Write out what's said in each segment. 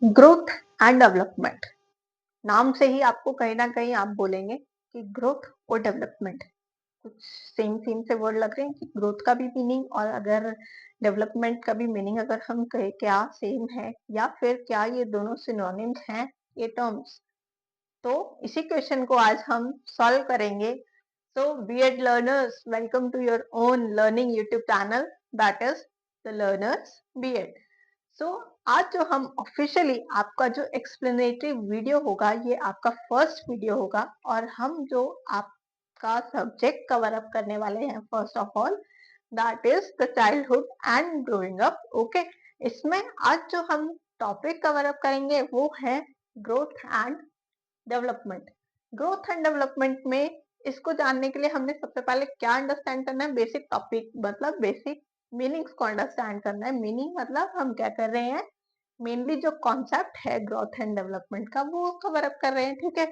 Growth and development. नाम से ही आपको कहीं ना कहीं आप बोलेंगे कि ग्रोथ और डेवलपमेंट कुछ सेम सेम से वर्ड लग रहे हैं कि ग्रोथ का भी मीनिंग और अगर डेवलपमेंट का भी मीनिंग अगर हम कहें क्या सेम है या फिर क्या ये दोनों सिनोनिम्स हैं ये टर्म्स। तो इसी क्वेश्चन को आज हम सॉल्व करेंगे। So BEd learners, welcome to your own learning YouTube channel, that is the learners BEd. सो आज जो हम ऑफिशियली आपका जो एक्सप्लेनेटरी वीडियो होगा ये आपका फर्स्ट वीडियो होगा और हम जो आपका सब्जेक्ट कवर अप करने वाले हैं first of all that is the childhood and growing up. Okay, इसमें आज जो हम टॉपिक कवर अप करेंगे वो है growth and development. Growth and development में इसको जानने के लिए हमने सबसे पहले क्या अंडरस्टैंड करना है, बेसिक टॉपिक मतलब बेसिक मीनिंग्स को अंडरस्टैंड करना है। मीनिंग मतलब हम क्या कर रहे हैं, मेनली जो कॉन्सेप्ट है ग्रोथ एंड डेवलपमेंट का वो कवर अप कर रहे हैं। ठीक है,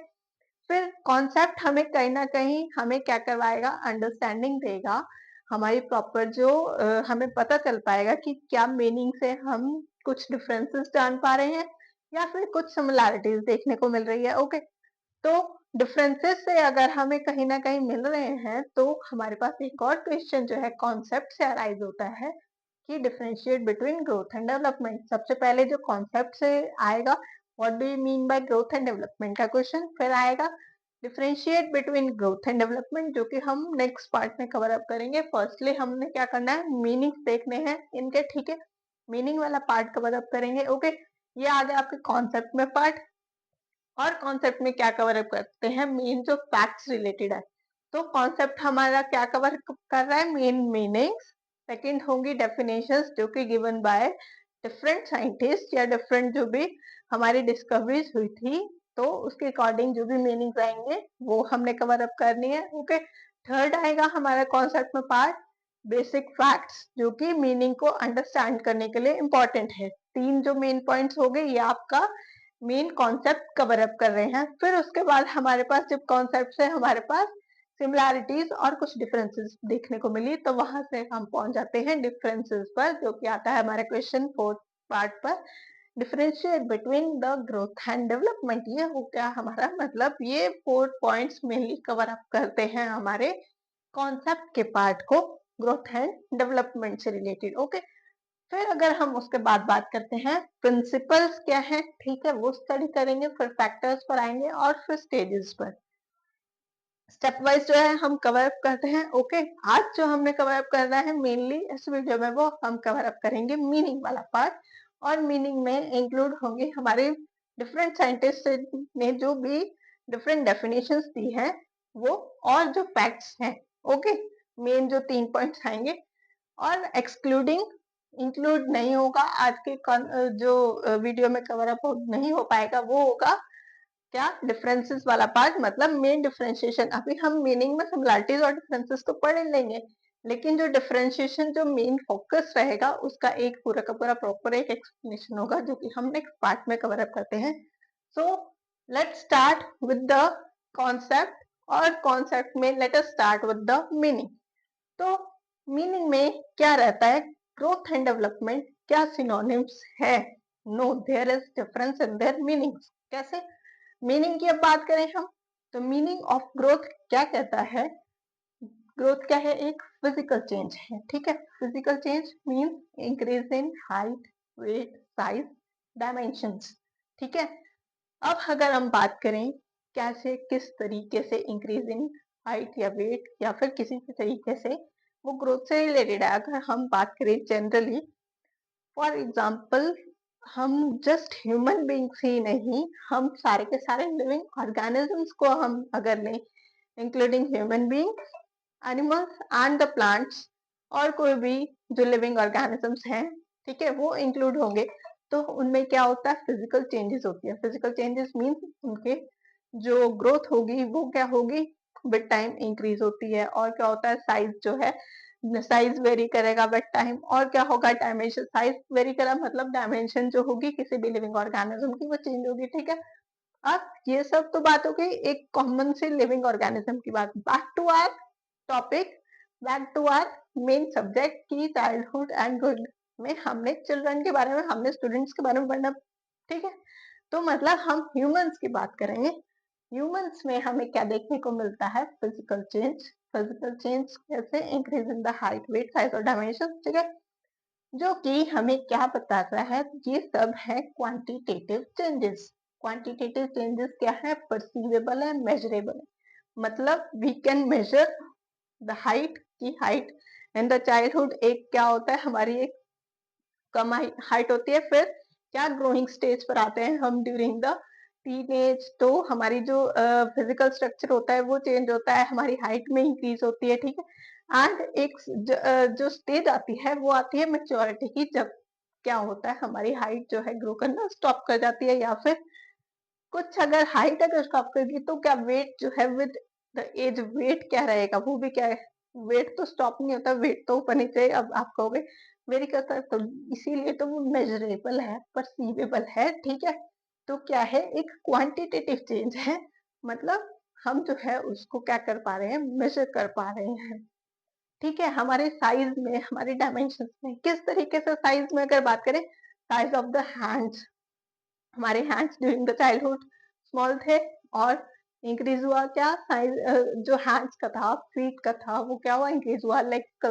फिर कॉन्सेप्ट हमें कहीं ना कहीं हमें क्या करवाएगा, अंडरस्टैंडिंग देगा हमारी प्रॉपर जो हमें पता चल पाएगा कि क्या मीनिंग से हम कुछ डिफरेंसेस जान पा रहे हैं या फिर कुछ सिमिलैरिटीज देखने को मिल रही है। ओके, तो डिफरेंसेस से अगर हमें कहीं ना कहीं मिल रहे हैं तो हमारे पास एक और क्वेश्चन जो है कॉन्सेप्ट से अराइज होता है कि differentiate between growth and development. सबसे पहले जो कॉन्सेप्ट से आएगा what do you mean by growth and development का क्वेश्चन, फिर आएगा differentiate between growth and development जो कि हम नेक्स्ट पार्ट में कवर अप करेंगे। फर्स्टली हमने क्या करना है, मीनिंग्स देखने हैं इनके। ठीक है, मीनिंग वाला पार्ट कवर अप करेंगे। ओके, ये आ गया आपके कॉन्सेप्ट में पार्ट। और कॉन्सेप्ट में क्या कवर अप करते हैं, मेन जो फैक्ट्स रिलेटेड है। तो कॉन्सेप्ट हमारा क्या कवर कर रहा है, मेन मीनिंग्स। सेकंड होंगी डेफिनेशंस जो कि गिवन बाय डिफरेंट साइंटिस्ट या डिफरेंट जो भी हमारी डिस्कवरीज हुई थी तो उसके अकॉर्डिंग जो भी मीनिंग्स आएंगे वो हमने कवर अप करनी है। ओके, थर्ड आएगा हमारा कॉन्सेप्ट में पार्ट बेसिक फैक्ट्स जो कि मीनिंग को अंडरस्टैंड करने के लिए इंपॉर्टेंट है। तीन जो मेन पॉइंट्स हो गए ये आपका मेन कॉन्सेप्ट कवर अप कर रहे हैं। फिर उसके बाद हमारे पास जब कॉन्सेप्ट से हमारे पास सिमिलैरिटीज और कुछ डिफरेंसेस देखने को मिली तो वहां से हम पहुंच जाते हैं डिफरेंसेस पर जो कि आता है हमारे क्वेश्चन फोर्थ पार्ट पर, differentiate between the growth and development. ये हो गया हमारा मतलब ये 4 पॉइंट्स मेनली कवर अप करते हैं हमारे कॉन्सेप्ट के पार्ट को ग्रोथ एंड डेवलपमेंट से रिलेटेड। ओके, फिर अगर हम उसके बाद बात करते हैं प्रिंसिपल्स क्या है, ठीक है, वो स्टडी करेंगे। फिर फैक्टर्स पर आएंगे और फिर स्टेजेस पर स्टेप वाइज जो है हम कवर अप करते हैं। ओके, आज जो हमने कवर अप करना है मेनली इस वीडियो में वो हम कवर अप करेंगे मीनिंग वाला पार्ट। और मीनिंग में इंक्लूड होंगे हमारे डिफरेंट साइंटिस्ट ने जो भी डिफरेंट डेफिनेशंस दी हैं वो और जो फैक्ट्स हैं। ओके, मेन जो 3 पॉइंट्स आएंगे और एक्सक्लूडिंग इंक्लूड नहीं होगा आज के जो वीडियो में कवर अप नहीं हो पाएगा वो होगा क्या, डिफरेंसेस वाला पार्ट मतलब मेन डिफरेंशिएशन। अभी हम मीनिंग में सिमिलरिटीज और डिफरेंसेस तो पढ़ लेंगे लेकिन जो डिफरेंशिएशन जो मेन फोकस रहेगा उसका एक पूरा का पूरा प्रॉपर एक एक्सप्लेनेशन होगा जो कि हम नेक्स्ट पार्ट में कवर अप करते हैं। So let's start with the concept. और कॉन्सेप्ट में let us start with the meaning. तो मीनिंग में क्या रहता है, ग्रोथ एंड डेवलपमेंट क्या सिनोनिम्स है? No, there is difference in their meanings. कैसे? मीनिंग की अब बात करें हम तो मीनिंग ऑफ ग्रोथ क्या कहता है, ग्रोथ क्या है, एक फिजिकल चेंज है। ठीक है, physical change means increase in height, weight, size, dimensions. ठीक है, अब अगर हम बात करें कैसे किस तरीके से इंक्रीज इन हाइट या वेट या फिर किसी भी तरीके से वो ग्रोथ से रिलेटेड है, अगर हम बात करें जनरली फॉर एग्जांपल हम जस्ट ह्यूमन बींग्स ही नहीं, हम सारे के सारे लिविंग ऑर्गेनिजम्स को हम अगर लें including human beings, animals and the plants और कोई भी जो लिविंग ऑर्गेनिजम्स हैं, ठीक है, वो इंक्लूड होंगे। तो उनमें क्या होता है, फिजिकल चेंजेस होती है। फिजिकल चेंजेस मीन्स उनके जो ग्रोथ होगी वो क्या होगी, विद टाइम इंक्रीज होती है। और क्या होता है, साइज जो है साइज वेरी करेगा विद टाइम। और क्या होगा, डायमेंशन, साइज वेरी करा मतलब डायमेंशन जो होगी किसी भी लिविंग ऑर्गेनिज्म की वो चेंज होगी। ठीक है, अब ये सब तो बात हो गई एक कॉमन सी लिविंग ऑर्गेनिज्म की बात। Back to our topic, back to our main subject की चाइल्डहुड एंड गुड में हमने चिल्ड्रन के बारे में, हमने स्टूडेंट्स के बारे में पढ़ना ठीक है? तो मतलब हम ह्यूमन्स की बात करेंगे। ह्यूमन्स में हमें क्या देखने को मिलता है? Physical change. फिजिकल चेंज कैसे? Increase in the height, weight, size और डायमेंशन, ठीक है? जो कि हमें क्या बताता है? ये सब है क्वांटिटेटिव चेंजेस। क्वांटिटेटिव चेंजेस क्या है? परसीवेबल है, मेजरेबल है। मतलब we can measure the height की हाइट इन द चाइल्डहुड। एक क्या होता है? हमारी एक कम हाइट होती है, फिर क्या ग्रोइंग स्टेज पर आते हैं हम ड्यूरिंग द टीनेज, तो हमारी जो फिजिकल स्ट्रक्चर होता है वो चेंज होता है, हमारी हाइट में इंक्रीज होती है, ठीक है? एंड एक जो स्टेज आती है वो आती है मेच्योरिटी की, जब क्या होता है? हमारी हाइट जो है ग्रो करना स्टॉप कर जाती है, या फिर कुछ अगर हाइट अगर स्टॉप करेगी तो क्या वेट जो है विद द एज वेट क्या रहेगा? वो भी क्या है? वेट तो स्टॉप नहीं होता, वेट तो ऊपर नीचे। अब आप कहोगे मेरी कसर, तो इसीलिए तो वो मेजरेबल है, परसीवेबल है, ठीक है? तो क्या है? एक क्वांटिटेटिव चेंज है, मतलब हम जो है उसको क्या कर पा रहे हैं? मेजर कर पा रहे हैं, ठीक है? हमारे साइज में, हमारे डायमेंशन में, किस तरीके से साइज में अगर बात करें, साइज ऑफ द हैंड्स, हमारे hands during the childhood small थे, और इंक्रीज हुआ क्या? साइज जो हैंड्स का था, फीट का था, वो क्या हुआ? इंक्रीज हुआ। लेग,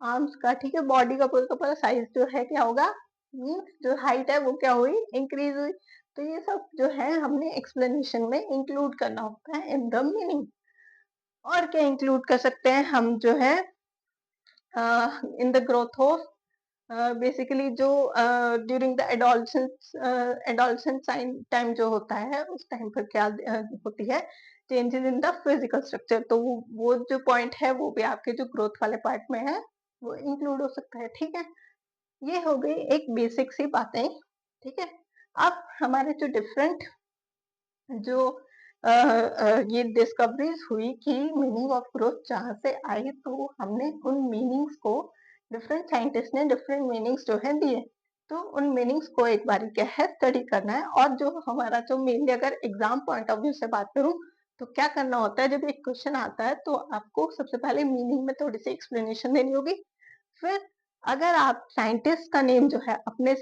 आर्म्स का, ठीक है? बॉडी का पूरा साइज जो है क्या होगा? जो हाइट है वो क्या हुई? इंक्रीज हुई। तो ये सब जो है हमने एक्सप्लेनेशन में इंक्लूड करना होता है इन द मीनिंग। और क्या इंक्लूड कर सकते हैं हम जो है in the growth of basically जो ड्यूरिंग द एडोलसेंस टाइम जो होता है, उस टाइम पर क्या होती है? Changes in the physical structure. तो वो जो पॉइंट है वो भी आपके जो ग्रोथ वाले पार्ट में है वो इंक्लूड हो सकता है, ठीक है? ये हो गई एक बेसिक सी बातें, ठीक है? अब हमारे जो डिफरेंट जो ये डिस्कवरीज हुई कि मीनिंग ऑफ ग्रोथ जहाँ से आई, तो हमने उन मीनिंग्स को, डिफरेंट साइंटिस्ट ने डिफरेंट मीनिंग्स जो है दिए, तो उन मीनिंग्स को एक बारी क्या है? स्टडी करना है। और जो हमारा जो मेनली अगर एग्जाम पॉइंट ऑफ व्यू से बात करूं, तो क्या करना होता है? जब एक क्वेश्चन आता है तो आपको सबसे पहले मीनिंग में थोड़ी सी एक्सप्लेनेशन देनी होगी। फिर अगर आप साइंटिस्ट का नेम जो है अपने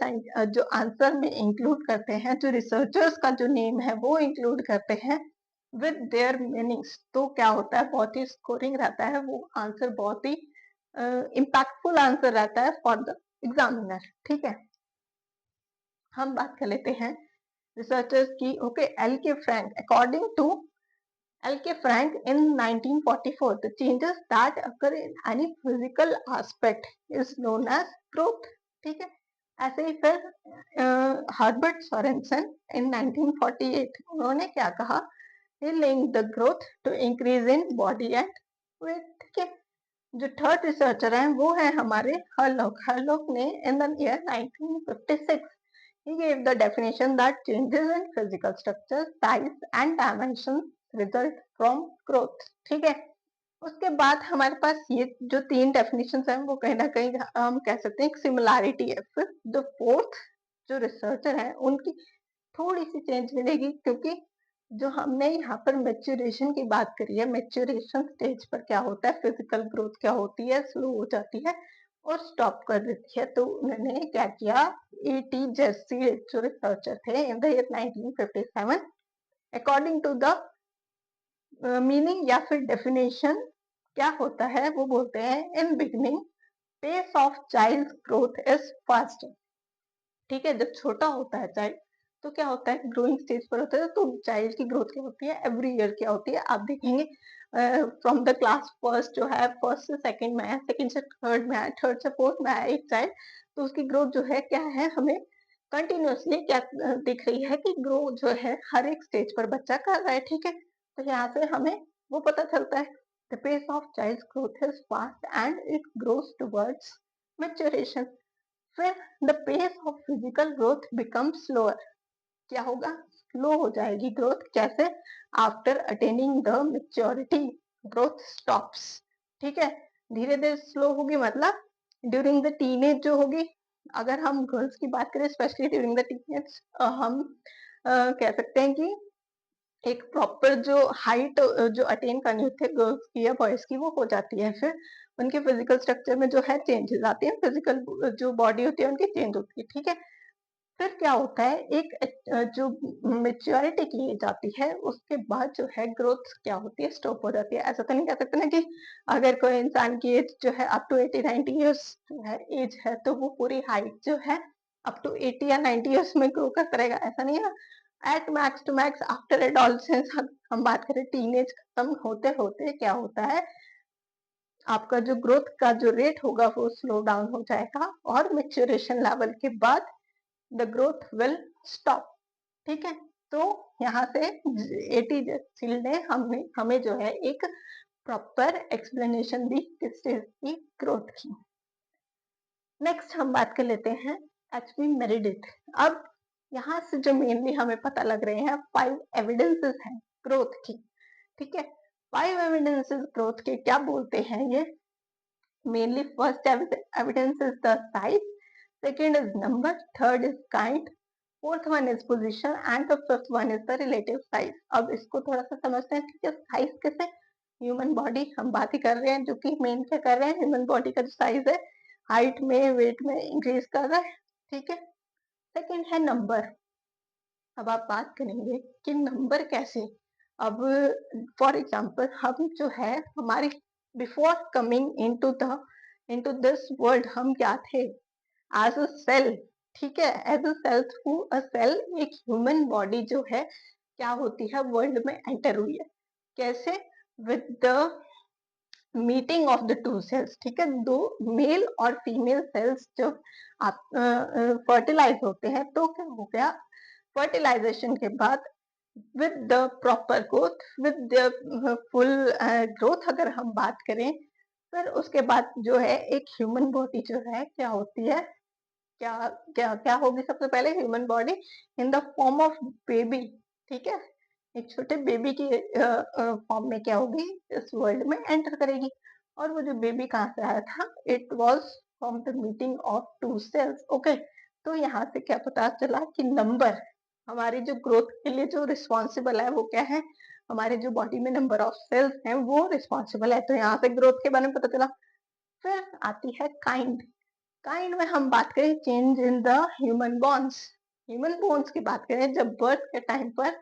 जो आंसर में इंक्लूड करते हैं, जो रिसर्चर्स का जो नेम है वो इंक्लूड करते हैं विद देयर मीनिंग्स, तो क्या होता है? बहुत ही स्कोरिंग रहता है वो आंसर, बहुत ही इम्पैक्टफुल आंसर रहता है फॉर द एग्जामिनर, ठीक है? हम बात कर लेते हैं रिसर्चर्स की। Okay, L K Frank, according to L. K. Frank in 1944, the changes that occur in any physical aspect is known as growth, ठीक है? ऐसे ही फिर हर्बर्ट सोरेनसन in 1948 उन्होंने क्या कहा? He linked the growth to increase in body and weight, ठीक है? जो थर्ड रिसर्चर हैं वो है हमारे हर्लॉक। हर्लॉक ने in the year 1956 he gave the definition that changes in physical structure, size and dimensions result from growth, ठीक है? उसके बाद हमारे पास ये जो तीन डेफिनेशन हैं वो कहीं ना कहीं हम कह सकते हैं एक सिमिलैरिटी है। फिर द फोर्थ जो रिसर्चर है उनकी थोड़ी सी चेंज मिलेगी, क्योंकि जो हमने यहाँ पर मेच्योरेशन की बात करी है, मेच्योरेशन स्टेज पर क्या होता है? फिजिकल ग्रोथ क्या होती है? स्लो हो जाती है और स्टॉप कर देती है। तो उन्होंने क्या किया? एटी जर्सी जो रिसर्चर थे in the year 1957, according to the meaning या फिर डेफिनेशन क्या होता है? वो बोलते हैं in beginning pace of child growth is fast, ठीक है? जब छोटा होता है चाइल्ड तो क्या होता है? ग्रोइंग स्टेज पर होता है, तो चाइल्ड की ग्रोथ क्या होती है? एवरी ईयर क्या होती है? आप देखेंगे फ्रॉम द क्लास फर्स्ट जो है, फर्स्ट से सेकंड में है, सेकंड से थर्ड में है, थर्ड से फोर्थ में है एक चाइल्ड, तो उसकी ग्रोथ जो है क्या है? हमें कंटिन्यूअसली क्या दिख रही है कि ग्रो जो है हर एक स्टेज पर बच्चा कर रहा है, ठीक है? तो यहाँ से हमें वो पता चलता है the pace of child growth is fast and it grows towards maturation. फिर the pace of physical growth become slower, क्या होगा? स्लो हो जाएगी ग्रोथ, कैसे? After attaining the maturity growth stops, ठीक है? धीरे धीरे स्लो होगी, मतलब ड्यूरिंग द टीनेज जो होगी, अगर हम गर्ल्स की बात करें स्पेशली ड्यूरिंग द टीनेज, हम कह सकते हैं कि एक प्रॉपर जो हाइट जो अटेन करनी होती है गर्ल्स की या बॉयज की वो हो जाती है। फिर उनके फिजिकल स्ट्रक्चर में जो है चेंजेस आती है, फिजिकल जो बॉडी होती है उनकी चेंज होती है, ठीक है? फिर क्या होता है, जो मैच्योरिटी की एज आती है उसके बाद जो है ग्रोथ क्या होती है, स्टॉप हो जाती है। ऐसा तो नहीं कह सकते ना कि अगर कोई इंसान की एज जो है अप टू 80-90 इयर्स जो है एज है, तो वो पूरी हाइट जो है अप टू 80 या 90 इयर्स में ग्रो करता रहेगा, ऐसा नहीं है ना। At max to max after adolescence हम बात करें, टीनेज खत्म होते होते क्या होता है, आपका जो ग्रोथ का जो रेट होगा वो स्लो डाउन हो जाएगा और मेच्योरेशन लेवल के बाद द ग्रोथ विल स्टॉप। ठीक है, तो यहाँ से एटी सील ने हमें जो है एक प्रॉपर एक्सप्लेनेशन दी किस चीज की ग्रोथ की। नेक्स्ट हम बात कर लेते हैं एचपी मेरिडिथ। अब यहाँ से जो मेनली हमें पता लग रहे हैं 5 एविडेंसेस हैं ग्रोथ की। ठीक है, 5 एविडेंसेस ग्रोथ के क्या बोलते हैं ये, mainly first evidence is the size, second is number, third is kind, fourth one is position and the fifth one is the relative size। अब इसको थोड़ा सा समझते हैं। ठीक है, साइज कैसे, ह्यूमन बॉडी हम बात ही कर रहे हैं, जो कि मेन क्या कर रहे हैं, ह्यूमन बॉडी का जो साइज है हाइट में वेट में इंक्रीज कर रहा है। ठीक है, सेकंड है नंबर। अब आप बात करेंगे कि नंबर कैसे। अब फॉर एग्जाम्पल हम जो है हमारी before coming into this world हम क्या थे, एज अ सेल। ठीक है, as a cell, through a cell एक ह्यूमन बॉडी जो है क्या होती है वर्ल्ड में एंटर हुई है। कैसे, with the meeting of the two cells. ठीक है, दो मेल और फीमेल सेल्स जब आप फर्टिलाइज होते हैं तो क्या हो गया, फर्टिलाइजेशन के बाद with the proper growth, with the full growth अगर हम बात करें, फिर उसके बाद जो है एक ह्यूमन बॉडी जो है क्या होती है, क्या क्या क्या होगी, सबसे पहले human body in the form of baby. ठीक है, एक छोटे बेबी की फॉर्म में क्या होगी, इस वर्ल्ड में एंटर करेगी। और वो जो बेबी कहाँ से आया था, it was from the meeting of two cells. Okay, तो यहाँ से क्या पता चला कि नंबर हमारी जो ग्रोथ के लिए जो रिस्पॉन्सिबल है वो क्या है, हमारे जो बॉडी में नंबर ऑफ सेल्स हैं वो रिस्पॉन्सिबल है। तो यहाँ से ग्रोथ के बारे में पता चला। फिर आती है काइंड। काइंड में हम बात करें change in the human bones. Human bones की बात करें जब बर्थ के टाइम पर,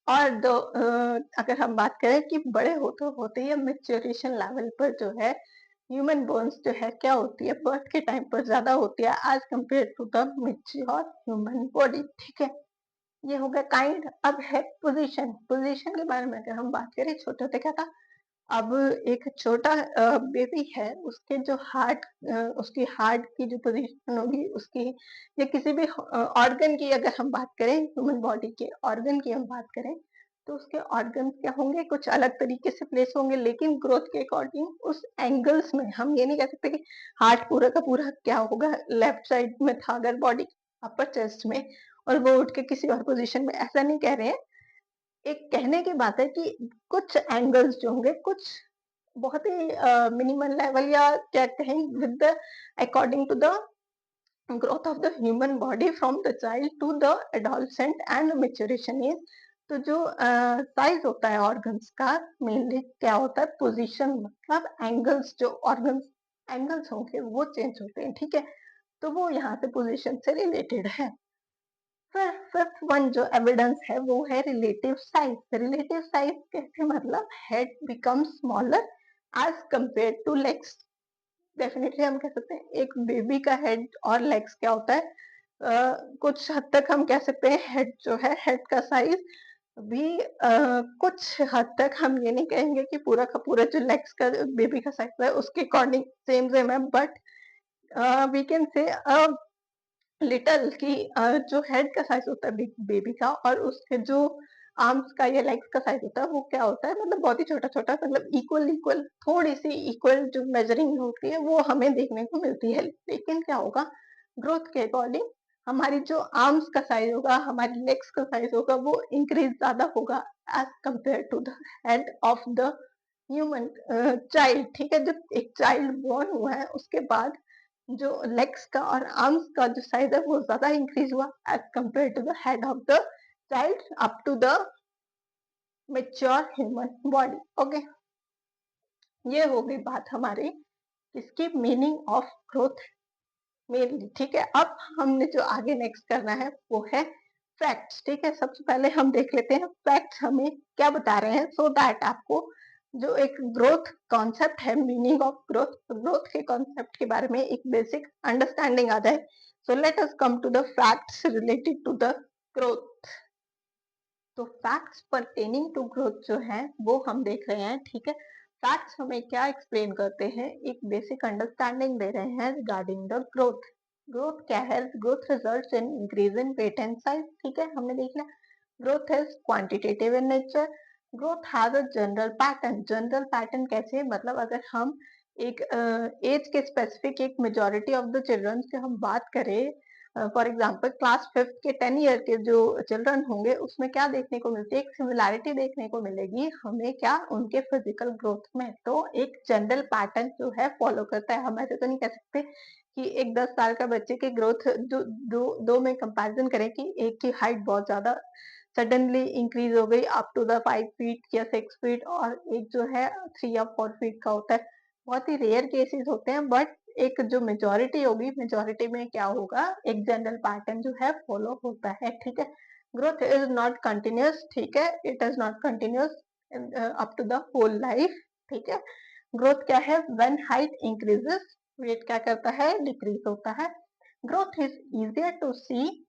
और अगर हम बात करें कि बड़े होते होते या मेच्योरेशन लेवल पर जो है ह्यूमन बोन्स जो है क्या होती है, बर्थ के टाइम पर ज्यादा होती है as compare to the mature human body. ठीक है, ये हो गया काइंड। अब है पोजीशन। पोजीशन के बारे में अगर हम बात करें, छोटे होते क्या था, अब एक छोटा बेबी है, उसके जो हार्ट, उसकी हार्ट की जो पोजीशन होगी उसकी, या किसी भी ऑर्गन की अगर हम बात करें, ह्यूमन बॉडी के ऑर्गन की हम बात करें, तो उसके ऑर्गन क्या होंगे, कुछ अलग तरीके से प्लेस होंगे, लेकिन ग्रोथ के अकॉर्डिंग उस एंगल्स में हम ये नहीं कह सकते कि हार्ट पूरा का पूरा क्या होगा, लेफ्ट साइड में था अगर बॉडी अपर चेस्ट में, और वो उठ के किसी और पोजीशन में, ऐसा नहीं कह रहे हैं। एक कहने की बात है कि कुछ एंगल्स जो होंगे, कुछ बहुत ही मिनिमल लेवल, या क्या कहें, with the according to the growth of the human body from the child to the adolescent and maturation age. तो जो साइज होता है ऑर्गन्स का, मेनली क्या होता है, पोजीशन, मतलब एंगल्स, जो ऑर्गन्स एंगल्स होंगे वो चेंज होते हैं। ठीक है, तो वो यहाँ से पोजीशन से रिलेटेड है। फिर फिफ्थ वन जो एविडेंस है वो है रिलेटिव साइज। रिलेटिव साइज कैसे, मतलब head become smaller as compare to legs. Definitely हम कह सकते हैं एक बेबी का हेड और लेग्स क्या होता है, कुछ हद तक हम कह सकते हैं हेड जो है, हेड का साइज भी कुछ हद तक हम ये नहीं कहेंगे कि पूरा का पूरा जो लेग्स का बेबी का साइज है उसके अकॉर्डिंग सेम सेम है, but we can say little की जो हेड का साइज होता है बेबी का, और उसके जो आर्म्स का या लेग्स का साइज होता है वो क्या होता है, मतलब बहुत ही छोटा छोटा, मतलब इक्वल इक्वल, थोड़ी सी इक्वल जो मेजरिंग होती है वो हमें देखने को मिलती है। लेकिन क्या होगा, ग्रोथ के अकॉर्डिंग हमारी जो आर्म्स का साइज होगा, हमारी लेग्स का साइज होगा, वो इंक्रीज ज्यादा होगा as compare to the head of the human child. ठीक है, जब एक चाइल्ड बॉर्न हुआ है उसके बाद जो लेग्स का और आर्म्स का जो साइज है वो ज्यादा इंक्रीज हुआ as compare to the head of the child up to the mature human body. Okay, ये हो गई बात हमारी इसकी मीनिंग ऑफ ग्रोथ। मेनली, ठीक है। अब हमने जो आगे नेक्स्ट करना है वो है फैक्ट्स, ठीक है। सबसे पहले हम देख लेते हैं फैक्ट्स हमें क्या बता रहे हैं, सो दैट आपको जो एक ग्रोथ कॉन्सेप्ट है, मीनिंग ऑफ ग्रोथ, ग्रोथ के कॉन्सेप्ट के बारे में एक बेसिक अंडरस्टैंडिंग आ जाए। So let us come to the facts related to the growth. तो फैक्ट्स परटेनिंग टू ग्रोथ जो है वो हम देख रहे हैं, ठीक है। फैक्ट्स हमें क्या एक्सप्लेन करते हैं, एक बेसिक अंडरस्टैंडिंग दे रहे हैं रिगार्डिंग द ग्रोथ। ग्रोथ क्या है, growth results in increase in weight and size, ठीक है, हमने देख लिया। Growth is quantitative in nature. Growth has a general pattern. General pattern कैसे, मतलब अगर हम एक एज के स्पेसिफिक एक मेजोरिटी ऑफ द चिल्ड्रन की हम बात करें, फॉर एग्जाम्पल क्लास 5th के 10 ईयर के जो चिल्ड्रन होंगे उसमें क्या देखने को मिलती है, एक सिमिलैरिटी देखने को मिलेगी हमें, क्या, उनके फिजिकल ग्रोथ में। तो एक जनरल पैटर्न जो है फॉलो करता है। हम ऐसे तो नहीं कह सकते कि एक 10 साल का बच्चे की ग्रोथ जो दो में कंपैरिजन करें कि एक की हाइट बहुत ज्यादा सडनली इंक्रीज हो गई अप टू द 5 फीट या 6 फीट, और एक जो है 3 या 4 फीट का होता है। बहुत ही रेयर केसेस होते हैं, बट एक जो मेजोरिटी होगी, मेजोरिटी में क्या होगा, एक जनरल पैटर्न जो है फॉलो होता है, ठीक है। ग्रोथ इज नॉट कंटिन्यूस, ठीक है, it is not continuous up to the whole life, ठीक है। ग्रोथ क्या है, व्हेन हाइट इंक्रीजेस, वेट क्या करता है, डिक्रीज होता है। Growth is easier to see,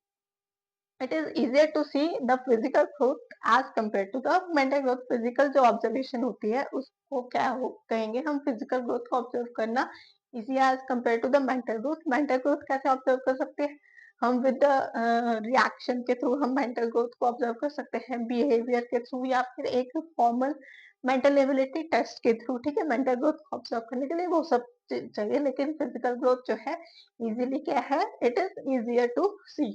it is easier to see the physical growth as compare to the mental growth. Physical जो ऑब्जर्वेशन होती है उसको क्या हो कहेंगे हम, फिजिकल ग्रोथ को ऑब्जर्व करना easy as compare to the mental growth. Mental growth कैसे ऑब्जर्व कर सकते हैं हम, विद द रिएक्शन के थ्रू हम मेंटल ग्रोथ को ऑब्जर्व कर सकते हैं, बिहेवियर के थ्रू, या फिर एक फॉर्मल मेंटल एबिलिटी टेस्ट के थ्रू, ठीक है। मेंटल ग्रोथ ऑब्जर्व करने के लिए वो सब चाहिए, लेकिन फिजिकल ग्रोथ जो है इजीली क्या है, it is easier to see.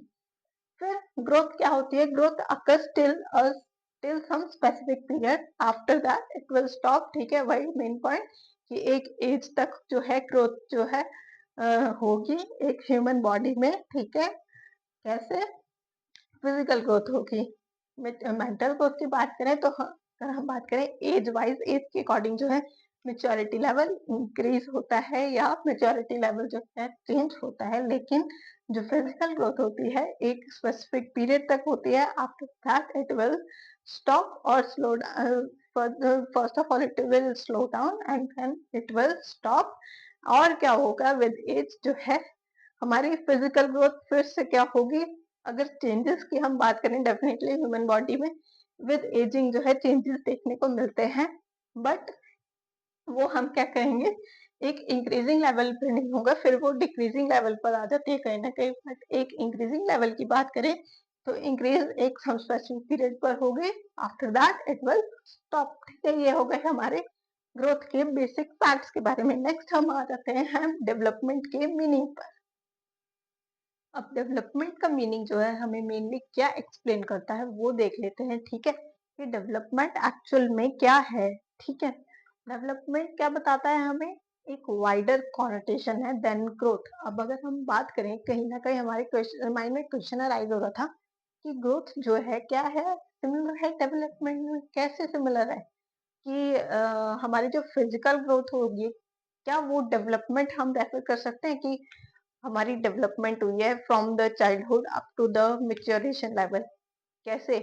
फिर ग्रोथ क्या होती है, growth occurs till some specific period, after that it will stop, ठीक है। वही मेन पॉइंट कि एक एज तक जो है ग्रोथ जो है होगी एक ह्यूमन बॉडी में, ठीक है। कैसे, फिजिकल ग्रोथ होगी। मेंटल ग्रोथ की बात करें तो अगर हम बात करें एज वाइज, एज के अकॉर्डिंग जो है मेच्योरिटी लेवल इंक्रीज होता है या मेच्योरिटी लेवल जो है चेंज होता है, लेकिन जो फिजिकल ग्रोथ होती है एक स्पेसिफिक पीरियड तक होती है, after that it will stop और slow, first of all it will slow down and then it will stop. और क्या होगा, विद एज जो है हमारी फिजिकल ग्रोथ फिर से क्या होगी, अगर चेंजेस की हम बात करें, डेफिनेटली ह्यूमन बॉडी में विद एजिंग जो है चेंजेस देखने को मिलते हैं, बट वो हम क्या कहेंगे, एक इंक्रीजिंग लेवल पे नहीं होगा, फिर वो डिक्रीजिंग लेवल पर आ जाती है कहीं ना कहीं। बट एक इंक्रीजिंग लेवल की बात करें तो इंक्रीज एक स्पेसिफिक पीरियड पर होगी, after that it will stop, ठीक है। ये हो गए हमारे ग्रोथ के बेसिक फैक्ट्स के बारे में। नेक्स्ट हम आ जाते हैं हम डेवलपमेंट के मीनिंग पर। अब डेवलपमेंट का मीनिंग जो है हमें मेनली क्या एक्सप्लेन करता है वो देख लेते हैं, ठीक है, कि डेवलपमेंट एक्चुअल में क्या है, ठीक है। डेवलपमेंट क्या बताता है हमें, एक वाइडर कॉनोटेशन है देन ग्रोथ। अब अगर हम बात करें, कहीं ना कहीं हमारे क्वेश्चन माइंड में क्वेश्चन अराइज हो रहा था कि ग्रोथ जो है क्या है, सिमिलर है डेवलपमेंट में, कैसे सिमिलर है कि हमारी जो फिजिकल ग्रोथ होगी, क्या वो डेवलपमेंट हम रेफर कर सकते हैं कि हमारी डेवलपमेंट हुई है from the childhood up to the maturation level. कैसे,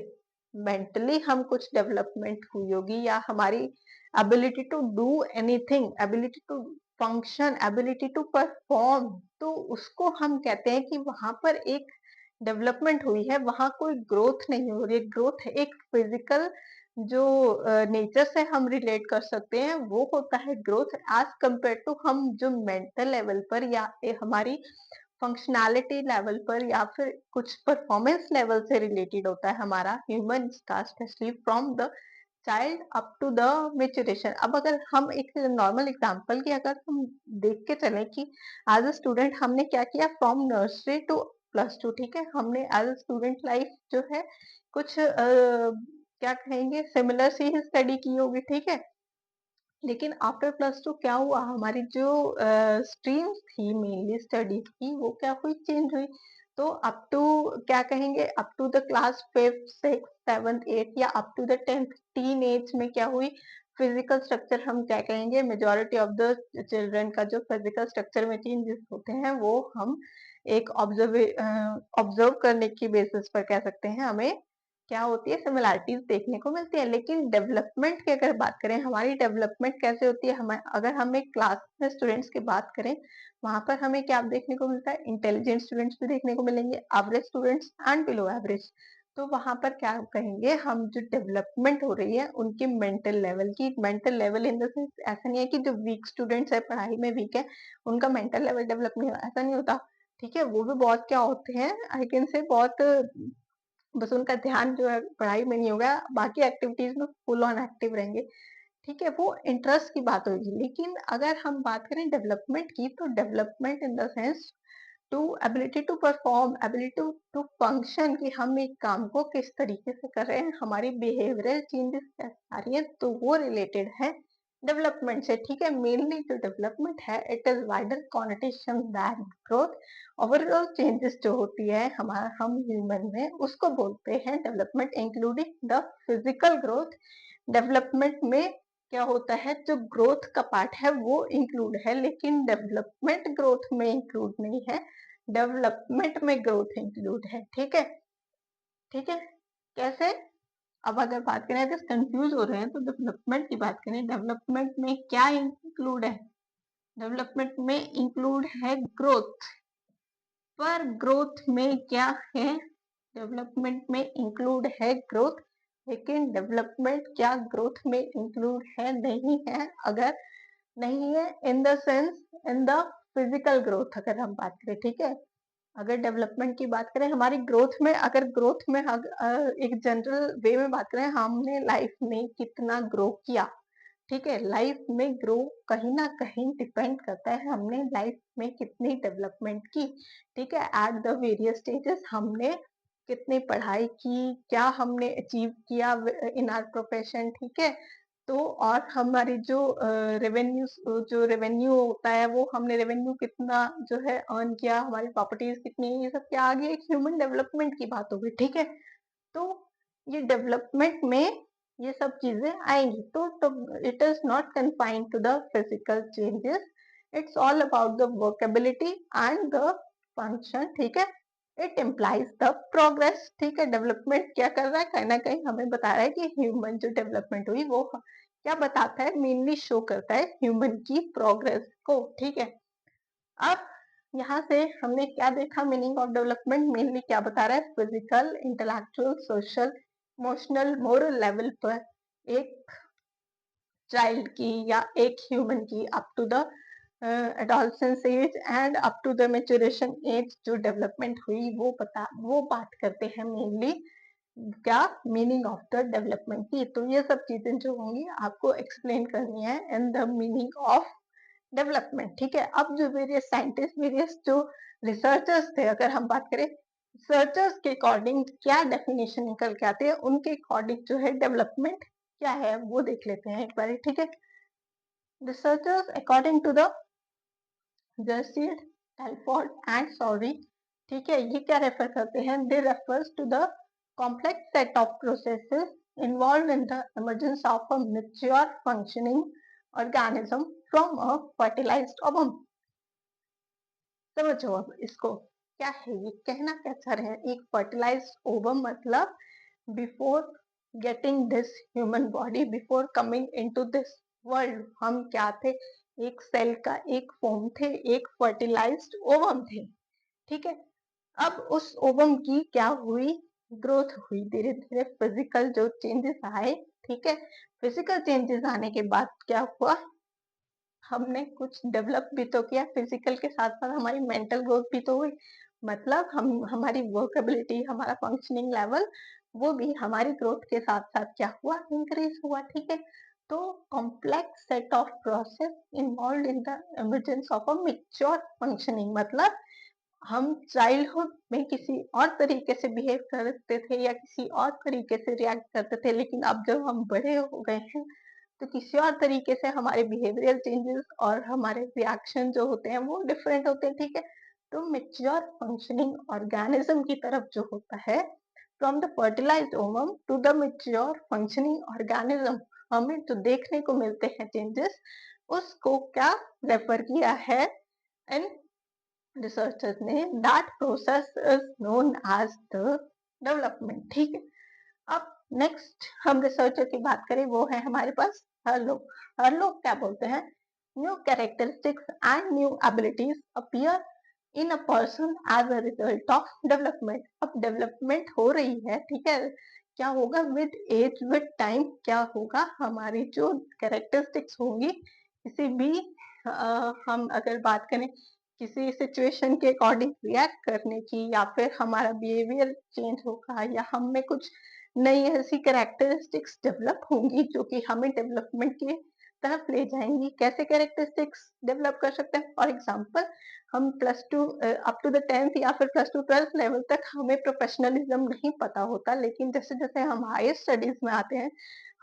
मेंटली हम कुछ डेवलपमेंट हुई होगी, या हमारी ability to do anything, ability to function, ability to perform, तो उसको हम कहते हैं कि वहां पर एक डेवलपमेंट हुई है, वहां कोई ग्रोथ नहीं हो रही है। ग्रोथ एक फिजिकल जो नेचर से हम रिलेट कर सकते हैं वो होता है ग्रोथ, एज कंपेयर टू हम जो मेंटल लेवल पर या हमारी फंक्शनैलिटी लेवल पर या फिर कुछ परफॉर्मेंस लेवल से रिलेटेड होता है हमारा ह्यूमन का, especially from the child up to the maturation. अब अगर हम एक नॉर्मल एग्जांपल की अगर हम देख के चले कि एज अ स्टूडेंट हमने क्या किया फ्रॉम नर्सरी टू +2, ठीक है, हमने एज अ स्टूडेंट लाइफ जो है कुछ क्या कहेंगे सिमिलर सी ही स्टडी की होगी, ठीक है। लेकिन आफ्टर +2 क्या हुआ, हमारी जो स्ट्रीम्स थी मेनली स्टडी की वो क्या हुई, चेंज हुई। तो अप टू क्या कहेंगे, up to the class 5th 6th 7th 8th या up to the 10th teenage में क्या हुई, फिजिकल स्ट्रक्चर हम क्या कहेंगे, मेजॉरिटी ऑफ द चिल्ड्रन का जो फिजिकल स्ट्रक्चर में चेंजेस होते हैं वो हम एक ऑब्जर्व करने की बेसिस पर कह सकते हैं, हमें क्या होती है, सिमिलैरिटीज देखने को मिलती है। लेकिन डेवलपमेंट की अगर बात करें, हमारी डेवलपमेंट कैसे होती है, हम अगर हम एक क्लास में स्टूडेंट्स की बात करें, वहां पर हमें क्या देखने को मिलता है, इंटेलिजेंट स्टूडेंट्स भी देखने को मिलेंगे, average students and below average. तो वहां पर क्या कहेंगे हम, जो डेवलपमेंट हो रही है उनकी मेंटल लेवल की, mental level in the sense ऐसा नहीं है कि जो वीक स्टूडेंट्स है, पढ़ाई में वीक है, उनका मेंटल लेवल डेवलप नहीं हो, ऐसा नहीं होता। ठीक है, वो भी बहुत क्या होते हैं, आई कैन से बहुत, बस उनका ध्यान जो है पढ़ाई में नहीं होगा, बाकी एक्टिविटीज में फुल ऑन एक्टिव रहेंगे। ठीक है, वो इंटरेस्ट की बात होगी। लेकिन अगर हम बात करें डेवलपमेंट की, तो development in the sense to ability to perform, ability to function, कि हम एक काम को किस तरीके से कर रहे हैं, हमारी बिहेवियरल चेंजेस कैसे आ रही है, तो वो रिलेटेड है डेवलपमेंट से। ठीक है, मेनली जो डेवलपमेंट है it is wider कॉन्टेशन that growth. Overall changes जो होती है हमारा हम ह्यूमन में, उसको बोलते हैं development, including the physical growth. Development में क्या होता है, जो ग्रोथ का पार्ट है वो इंक्लूड है, लेकिन डेवलपमेंट ग्रोथ में इंक्लूड नहीं है, डेवलपमेंट में ग्रोथ इंक्लूड है। ठीक है, ठीक है, कैसे, अब अगर बात करें, अगर कंफ्यूज हो रहे हैं तो डेवलपमेंट की बात करें, डेवलपमेंट में क्या इंक्लूड है, डेवलपमेंट में इंक्लूड है ग्रोथ। पर ग्रोथ में क्या है, डेवलपमेंट में इंक्लूड है ग्रोथ, लेकिन डेवलपमेंट क्या ग्रोथ में इंक्लूड है, नहीं है। अगर नहीं है इन the sense, in the physical growth अगर हम बात करें, ठीक है, अगर डेवलपमेंट की बात करें हमारी ग्रोथ में, अगर ग्रोथ में एक जनरल वे में बात करें, हमने लाइफ में कितना ग्रो किया। ठीक है, लाइफ में ग्रो कहीं ना कहीं डिपेंड करता है हमने लाइफ में कितनी डेवलपमेंट की। ठीक है, एट द वेरियस स्टेजेस हमने कितनी पढ़ाई की, क्या हमने अचीव किया इन आर प्रोफेशन। ठीक है, तो और हमारी जो रेवेन्यू होता है, वो हमने रेवेन्यू कितना जो है अर्न किया, हमारी प्रॉपर्टीज कितनी है, ये सब क्या आगे एक ह्यूमन डेवलपमेंट की बात होगी। ठीक है, तो ये डेवलपमेंट में ये सब चीजें आएंगी। तो it is not confined to the physical changes, it's all about the workability and the function. ठीक है, इट इम्प्लाइज द प्रोग्रेस। ठीक है, डेवलपमेंट क्या कर रहा है, कहीं ना कहीं हमें बता रहा है कि ह्यूमन जो डेवलपमेंट हुई वो क्या बताता है, मेनली शो करता है ह्यूमन की प्रोग्रेस को। ठीक है, अब यहाँ से हमने क्या देखा, मीनिंग ऑफ डेवलपमेंट मेनली क्या बता रहा है, physical, intellectual, social, emotional, moral level पर एक चाइल्ड की या एक ह्यूमन की up to the adolescence age and up to the maturation age जो डेवलपमेंट हुई, वो बात करते हैं मेनली क्या, मीनिंग ऑफ द डेवलपमेंट की। तो ये सब चीजें जो होंगी आपको एक्सप्लेन करनी है in the meaning of development. ठीक है, अब जो वेरियस साइंटिस्ट, वेरियस जो रिसर्चर्स थे, अगर हम बात करें रिसर्चर्स के अकॉर्डिंग क्या डेफिनेशन निकल के आती है, उनके अकॉर्डिंग जो है डेवलपमेंट क्या है वो देख लेते हैं एक बार। ठीक है, researchers according to the Jersild, Telford and sorry, ठीक है, ये क्या रेफर करते हैं, they refers to the complex set of processes involved in the emergence of a mature functioning organism from a fertilized ovum। समझो अब इसको, क्या है ये कहना क्या चाह रहे हैं, एक फर्टिलाइज्ड ओवम मतलब before getting this human body, before coming into this world, हम क्या थे, एक सेल का एक फॉर्म थे, एक फर्टिलाइज्ड ओवम थे। ठीक है, अब उस ओवम की क्या हुई, ग्रोथ हुई, धीरे धीरे फिजिकल जो चेंजेस आए। ठीक है, फिजिकल चेंजेस आने के बाद क्या हुआ, हमने कुछ डेवलप भी तो किया, फिजिकल के साथ साथ हमारी मेंटल ग्रोथ भी तो हुई, मतलब हम हमारी वर्कएबिलिटी, हमारा फंक्शनिंग लेवल, वो भी हमारी ग्रोथ के साथ साथ क्या हुआ, इंक्रीज हुआ। ठीक है, तो complex set of process involve in the emergence of a mature functioning, मतलब हम चाइल्डहुड में किसी और तरीके से बिहेव करते थे या किसी और तरीके से रिएक्ट करते थे, लेकिन अब जब हम बड़े हो गए हैं तो किसी और तरीके से हमारे बिहेवियरल चेंजेस और हमारे रिएक्शन जो होते हैं वो डिफरेंट होते हैं। ठीक है, तो मेच्योर फंक्शनिंग ऑर्गेनिज्म की तरफ जो होता है from the fertilised ovum to the mature functioning organism हमें जो देखने को मिलते हैं चेंजेस, उसको क्या रेफर किया है इन रिसर्चर्स ने? That process is known as the development. ठीक है, अब नेक्स्ट हम रिसर्चर की बात करें, वो है हमारे पास हर्लो। हर्लो क्या बोलते हैं? New characteristics and new abilities appear in a person as a result of development. अब डेवलपमेंट हो रही है, ठीक है, क्या होगा विद एज विद टाइम क्या होगा, हमारी जो कैरेक्टरिस्टिक्स होंगी किसी भी हम अगर बात करें किसी सिचुएशन के अकॉर्डिंग रिएक्ट करने की, या फिर हमारा बिहेवियर चेंज होगा, या हम में कुछ नई ऐसी कैरेक्टरिस्टिक्स डेवलप होंगी जो कि हमें डेवलपमेंट की तरफ ले जाएंगी। कैसे कैरेक्टरिस्टिक्स डेवलप कर सकते हैं? फॉर एग्जांपल, हम plus two up to the 10th या फिर प्लस टू 12th लेवल तक हमें प्रोफेशनलिज्म नहीं पता होता, लेकिन जैसे जैसे हम हायर स्टडीज में आते हैं,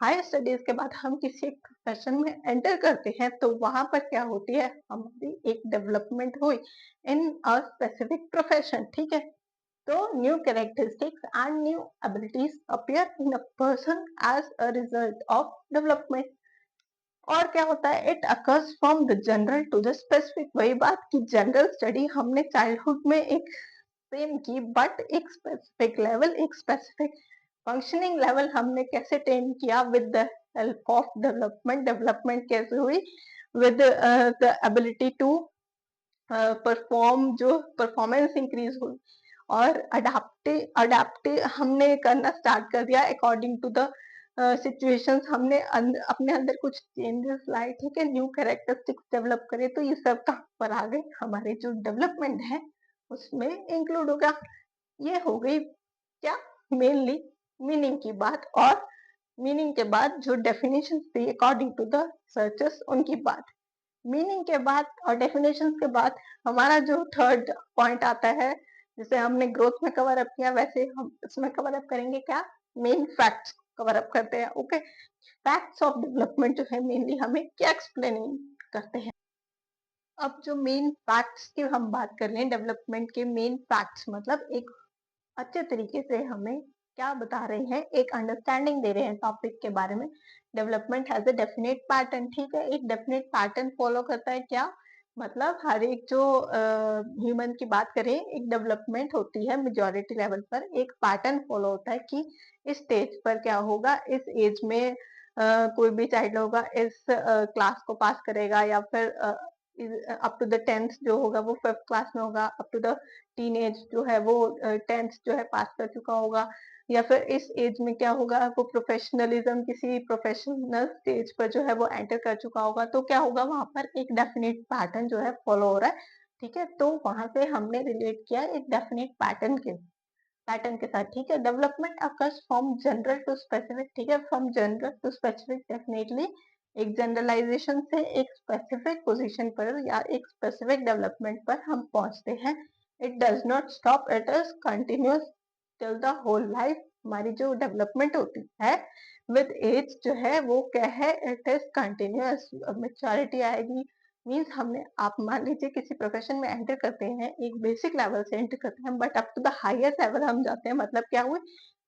हायर स्टडीज के बाद हम किसी एक प्रोफेशन में एंटर करते हैं, तो वहां पर क्या होती है, हमारी एक डेवलपमेंट हुई इन अ स्पेसिफिक प्रोफेशन। ठीक है, तो new characteristics and new abilities appear in a person as a result of development। और क्या होता है, it occurs from the general to the specific. वही बात की जनरल स्टडी हमने चाइल्डहुड में एक सेम की, बट एक स्पेसिफिक लेवल, एक स्पेसिफिक फंक्शनिंग लेवल हमने कैसे टेन किया with the help of development. Development कैसे हुई? With the ability to perform, जो परफॉर्मेंस इंक्रीज हुई, और अडाप्टे हमने करना स्टार्ट कर दिया अकॉर्डिंग टू द सिचुएशंस। हमने अपने अंदर कुछ चेंजेस लाए, ठीक है, न्यू कैरेक्टरिस्टिक्स डेवलप करे, तो ये सब कहाँ पर आ गए, हमारे जो डेवलपमेंट है उसमें इंक्लूड होगा। ये हो गई क्या, मेनली मीनिंग की बात, और मीनिंग के बाद जो डेफिनेशन थी अकॉर्डिंग टू द सर्चेस उनकी बात। मीनिंग के बाद और डेफिनेशंस के बाद हमारा जो थर्ड पॉइंट आता है, जैसे हमने ग्रोथ में कवर अप किया, वैसे हम इसमें कवर अप करेंगे क्या, मेन फैक्ट्स कवर अप करते हैं। ओके, फैक्ट्स ऑफ डेवलपमेंट जो है मेनली हमें क्या एक्सप्लेन करते हैं। अब जो मेन फैक्ट्स की हम बात कर रहे हैं, डेवलपमेंट के मेन फैक्ट्स मतलब एक अच्छे तरीके से हमें क्या बता रहे हैं, एक अंडरस्टैंडिंग दे रहे हैं टॉपिक के बारे में। Development has a definite pattern. ठीक है, एक डेफिनेट पैटर्न फॉलो करता है। क्या मतलब, हर एक जो ह्यूमन की बात करें, एक डेवलपमेंट होती है मेजोरिटी लेवल पर, एक पैटर्न फॉलो होता है कि इस स्टेज पर क्या होगा, इस एज में कोई भी चाइल्ड होगा इस क्लास को पास करेगा, या फिर अप टू द 10th जो होगा वो 5th क्लास में होगा, अप टू द टीनेज जो है वो 10th जो है पास कर चुका होगा, या फिर इस एज में क्या होगा, वो प्रोफेशनलिज्म किसी प्रोफेशनल स्टेज पर जो है वो एंटर कर चुका होगा। तो क्या होगा, वहां पर एक डेफिनेट पैटर्न जो है फॉलो हो रहा है। ठीक है, तो वहां से हमने रिलेट किया एक डेफिनेट पैटर्न के साथ। ठीक है, development occurs from general to specific. ठीक है, from general to specific definitely एक जनरलाइजेशन से एक स्पेसिफिक पोजीशन पर या एक स्पेसिफिक डेवलपमेंट पर हम पहुंचते हैं। It does not stop, it is continuous till the whole life. हमारी जो डेवलपमेंट होती है विद एज जो है वो क्या है, इट इज कंटिन्यूअस। मेच्योरिटी आएगी, मीन्स हमने, आप मान लीजिए किसी प्रोफेशन में एंटर करते हैं, एक बेसिक लेवल से एंटर करते हैं, but up to the higher level हम जाते हैं, मतलब क्या हुई,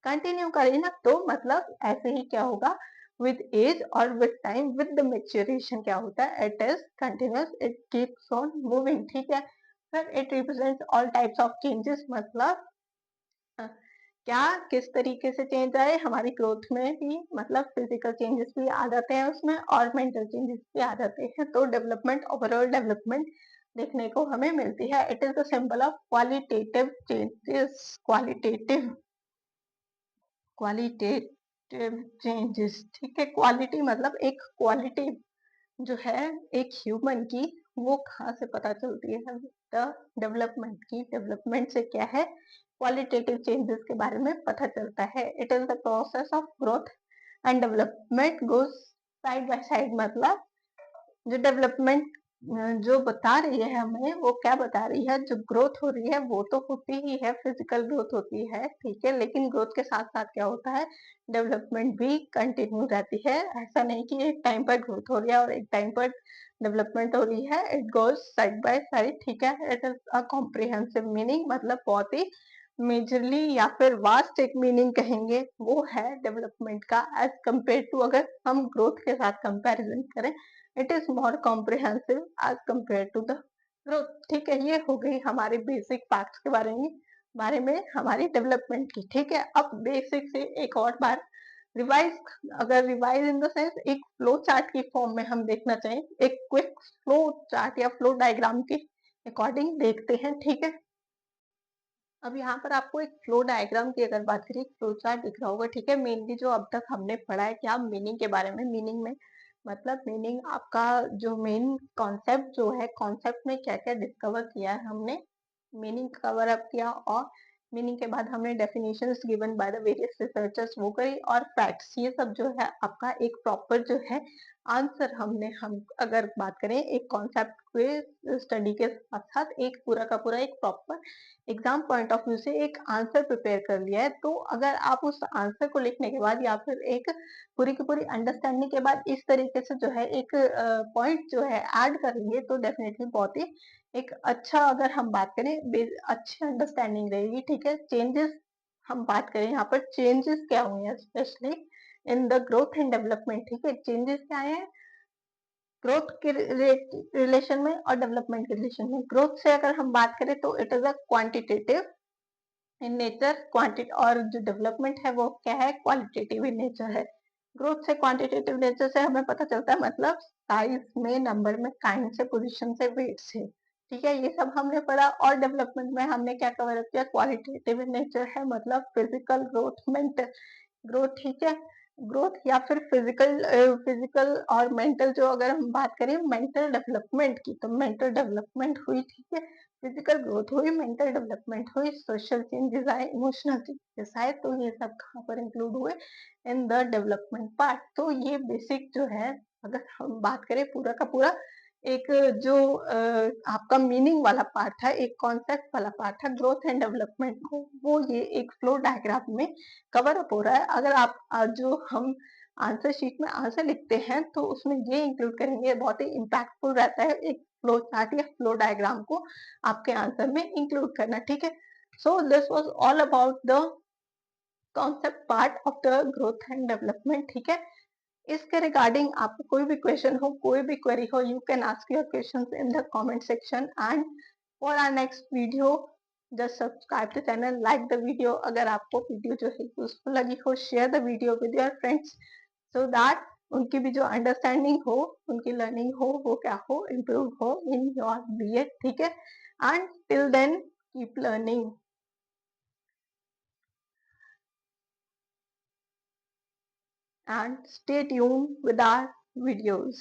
कंटिन्यू करें ना, तो मतलब ऐसे ही क्या होगा, विद एज और with time with the maturation क्या होता है, it is continuous, it keeps on moving. ठीक है, फिर it represents all types of changes, मतलब क्या किस तरीके से चेंज आए हमारी ग्रोथ में भी, मतलब फिजिकल चेंजेस भी आ जाते हैं उसमें, और मेंटल चेंजेस भी आ जाते हैं। तो डेवलपमेंट, ओवरऑल डेवलपमेंट देखने को हमें मिलती है। It is the symbol of qualitative changes, qualitative changes. ठीक है, क्वालिटी मतलब एक क्वालिटी जो है एक ह्यूमन की, वो कहाँ से पता चलती है, द डेवलपमेंट की। डेवलपमेंट से क्या है, क्वालिटेटिव चेंजेस के बारे में पता चलता है। It is the process of growth and development goes side by side, मतलब जो डेवलपमेंट जो बता रही है हमें, वो क्या बता रही है, जो ग्रोथ हो रही है वो तो होती ही है, फिजिकल ग्रोथ होती है, ठीक है, लेकिन ग्रोथ के साथ साथ क्या होता है, डेवलपमेंट भी कंटिन्यू रहती है। ऐसा नहीं कि एक टाइम पर ग्रोथ हो रही है और एक टाइम पर डेवलपमेंट हो रही है, it goes side by side. ठीक है, it is a comprehensive meaning, मतलब बहुत ही मेजरली या फिर वास्ट एक मीनिंग कहेंगे वो है डेवलपमेंट का एज कंपेयर टू, अगर हम ग्रोथ के साथ कंपैरिजन करें, it is more comprehensive as compare to the growth. ठीक है, ये हो गई हमारे बेसिक फैक्ट्स के बारे में हमारी डेवलपमेंट की। ठीक है, अब बेसिक से एक और बार रिवाइज, अगर रिवाइज इन द सेंस एक फ्लो चार्ट की फॉर्म में हम देखना चाहें, एक क्विक फ्लो चार्ट या फ्लो डायग्राम के अकॉर्डिंग देखते हैं। ठीक है, अब यहाँ पर आपको एक फ्लो डायग्राम की अगर बात करें, फ्लो चार्ट दिख रहा होगा। ठीक है, मेनली जो अब तक हमने पढ़ा है क्या, मीनिंग के बारे में। मीनिंग में मतलब मीनिंग आपका जो मेन कॉन्सेप्ट जो है, कॉन्सेप्ट में क्या क्या डिस्कवर किया है हमने, मीनिंग कवर अप किया, और मीनिंग के बाद हमने definitions given by the various researchers वो करी, और फैक्ट्स, ये सब जो है आपका एक प्रॉपर जो है आंसर हमने, हम अगर बात करें एक कॉन्सेप्ट के स्टडी के साथ साथ एक पूरा का पूरा एक proper exam point of view से एक आंसर प्रिपेयर कर लिया है। तो अगर आप उस आंसर को लिखने के बाद या फिर एक पूरी की पूरी अंडरस्टैंडिंग के बाद इस तरीके से जो है एक पॉइंट जो है ऐड करेंगे, तो डेफिनेटली बहुत ही एक अच्छा, अगर हम बात करें अच्छी अंडरस्टैंडिंग रहेगी। ठीक है, चेंजेस हम बात करें यहाँ पर, चेंजेस क्या हुए हैं specially in the growth and development. ठीक है, चेंजेस क्या है ग्रोथ के रिलेशन में और डेवलपमेंट के रिलेशन में। ग्रोथ से अगर हम बात करें तो it is a quantitative in nature, quantity, और जो डेवलपमेंट है वो क्या है, क्वालिटेटिव इन नेचर है। ग्रोथ से क्वांटिटेटिव नेचर से हमें पता चलता है, मतलब साइज में, नंबर में, काइंड से, पोजीशन से, वेट से। ठीक है, ये सब हमने पढ़ा। और डेवलपमेंट में हमने क्या कवर किया, क्वालिटेटिव इन नेचर है, मतलब फिजिकल ग्रोथ, मेंटल ग्रोथ। ठीक है, ग्रोथ या फिर फिजिकल और मेंटल, जो अगर हम बात करें मेंटल डेवलपमेंट की, तो मेंटल डेवलपमेंट हुई। ठीक है, फिजिकल ग्रोथ हुई, मेंटल डेवलपमेंट हुई, सोशल चेंजेस आए, इमोशनल चेंजेस आए, तो ये सब कहाँ पर इंक्लूड हुए, इन द डेवलपमेंट पार्ट। तो ये बेसिक जो है, अगर हम बात करें पूरा का पूरा एक जो आपका मीनिंग वाला पार्ट था, एक कॉन्सेप्ट वाला पार्ट था ग्रोथ एंड डेवलपमेंट को, वो ये एक फ्लो डायग्राम में कवर अप हो रहा है। अगर आप जो हम आंसर शीट में आंसर लिखते हैं तो उसमें ये इंक्लूड करेंगे, बहुत ही इम्पैक्टफुल रहता है एक फ्लो चार्ट या फ्लो डायग्राम को आपके आंसर में इंक्लूड करना। ठीक है, so this was all about the concept part of the growth and development. ठीक है, इसके रिगार्डिंग आपको कोई भी क्वेश्चन हो, कोई भी क्वेरी हो, you can ask your questions in the comment section. And for our next video just subscribe the channel, like the video. अगर आपको वीडियो जो है यूजफुल लगी हो, share the video with your friends, so that उनकी भी जो understanding हो, उनकी लर्निंग हो, वो क्या हो, इम्प्रूव हो इन योर बीएड। ठीक है, and till then keep learning and stay tuned with our videos.